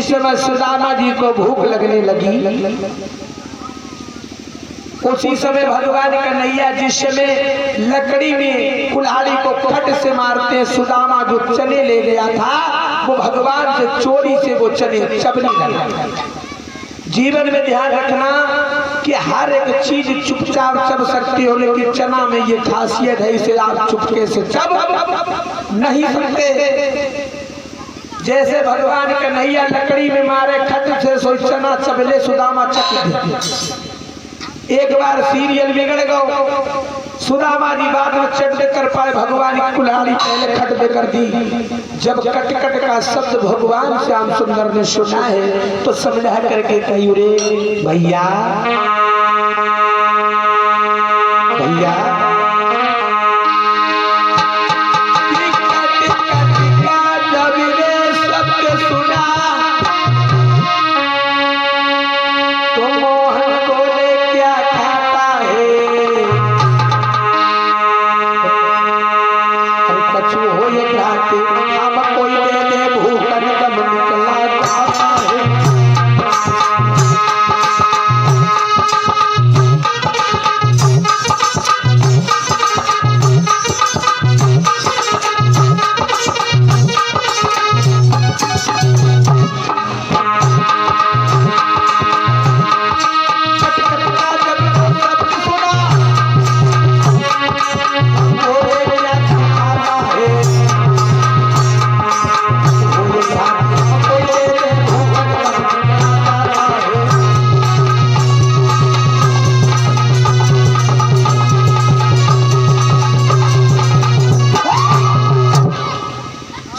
उसी समय सुदामा जी को भूख लगने लगी। उसी समय भगवान कन्हैया जिस समय लकड़ी में कुल्हाड़ी को खट से मारते सुदामा जो चने ले गया था वो भगवान से चोरी से वो चने चबने लगा। जीवन में ध्यान रखना कि हर एक चीज चुपचाप चब सकती हो, लेकिन चना में ये खासियत है, इसे आप चुपके से चब नहीं सकते। जैसे भगवान कन्हैया लकड़ी में मारे खट से सो चना चबले सुदामा चक। एक बार सीरियल बिगड़ गो, सुदामा जी बाद में चट कर पाए, भगवान की कुल्हाड़ी पहले खट दे कर दी। जब कट कट का शब्द भगवान श्याम सुंदर ने सुना है तो समझा करके कही, रे भैया भैया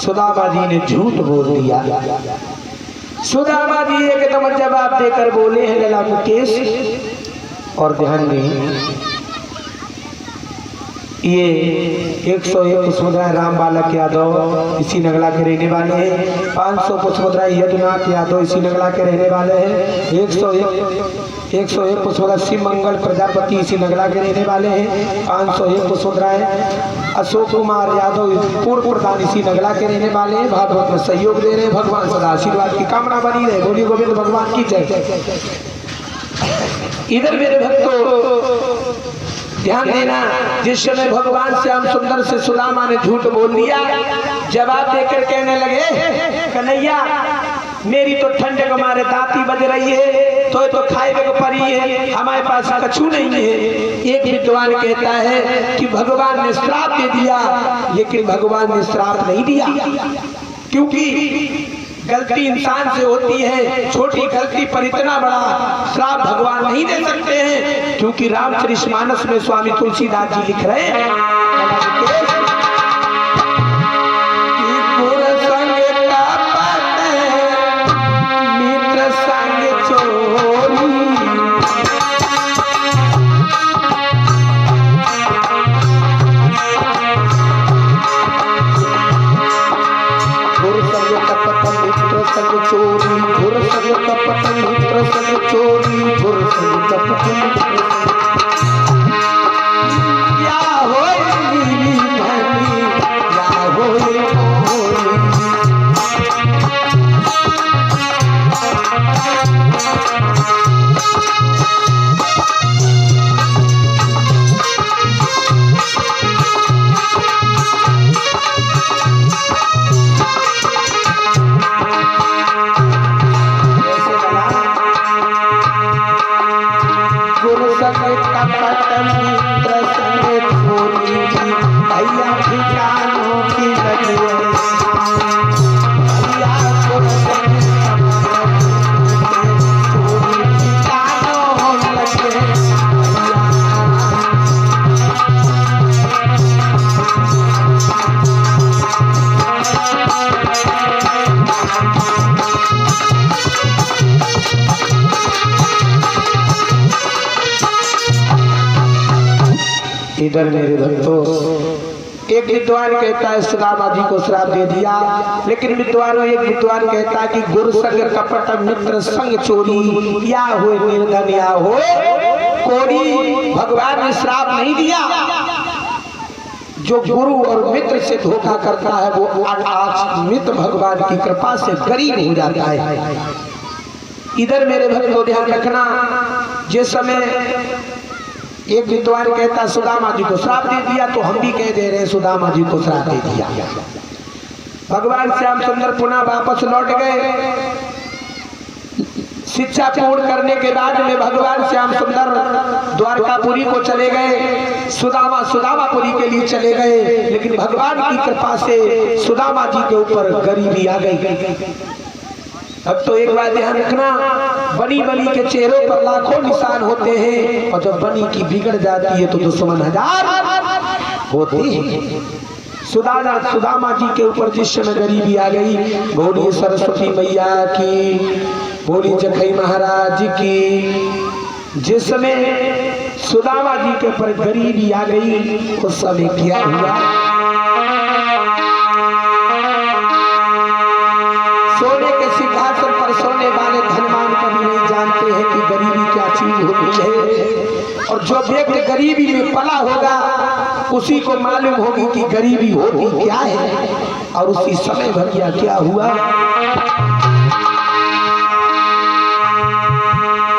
सुदामा जी ने झूठ बोल दिया। सुदामा जी एकदम जवाब देकर बोले हैं, लला मुकेश और ध्यान में ये 101 पुष्पमुद्राएं राम बालक यादव इसी नगला के रहने वाले हैं। 500 पुष्पमुद्राएं यदुनाथ यादव इसी नगला के रहने वाले हैं। 101 पुष्पमुद्रा शिव मंगल प्रजापति इसी नगला के रहने वाले हैं। 501 पुष्पमुद्राएं अशोक कुमार यादव पूर्व प्रधान इसी नगला के रहने वाले हैं। भागवत में सहयोग दे रहे हैं। भगवान सदा आशीर्वाद की कामना बनी रहे। बोलिए गोविंद भगवान की जय। इधर मेरे भक्तों ध्यान देना, जिस समय भगवान श्याम सुंदर से सुदामा ने झूठ बोल दिया, जवाब देकर कहने लगे, कन्हैया मेरी तो ठंडे को मारे दाती बज रही है, तो खाए को परी है, हमारे पास कछु नहीं है। एक विद्वान कहता है कि भगवान ने श्राप दे दिया, लेकिन भगवान ने श्राप नहीं दिया, क्योंकि गलती इंसान से होती है, छोटी गलती पर इतना बड़ा श्राप भगवान नहीं दे सकते हैं, क्योंकि रामचरितमानस में स्वामी तुलसीदास जी लिख रहे हैं, इधर मेरे भक्तों एक विद्वान कहता है सुदामा जी को श्राप दे दिया, लेकिन विद्वानों एक विद्वान कहता है कि गुरु संग कपट मित्र संग चोरी या हो निर्धन या हो कोरी, भगवान ने श्राप नहीं दिया, जो गुरु और मित्र से धोखा करता है वो आज मित्र भगवान की कृपा से गरीब हो जाता है। इधर मेरे भक्तों ध्यान रखना, जिस समय एक विद्वान कहता सुदामा जी को श्राप दे दिया, तो हम भी कह दे रहे हैं सुदामा जी को श्राप दे दिया। भगवान श्याम सुंदर पुनः वापस लौट गए। शिक्षा पूर्ण करने के बाद में भगवान श्याम सुंदर द्वारकापुरी को चले गए। सुदामा सुदामापुरी के लिए चले गए, लेकिन भगवान की कृपा से सुदामा जी के ऊपर गरीबी आ गई। अब तो एक बात ध्यान रखना, बनी बनी के चेहरों पर लाखों निशान होते हैं, और जब बनी की बिगड़ जाती है तो दुश्मन हजार होते हैं। सुदामा जी के ऊपर जिस समय गरीबी आ गई, बोलिए सरस्वती मैया की, बोलिए जखई महाराज की। जिस समय सुदामा जी के ऊपर गरीबी आ गई, उस समय क्या हुआ? सोने के सिंहासन पर सोने वाले धनवान कभी नहीं जानते हैं कि गरीबी क्या चीज होती है, और जो व्यक्ति गरीबी में पला होगा उसी को मालूम होगी कि गरीबी होती क्या है। और उसी समय भैया क्या हुआ?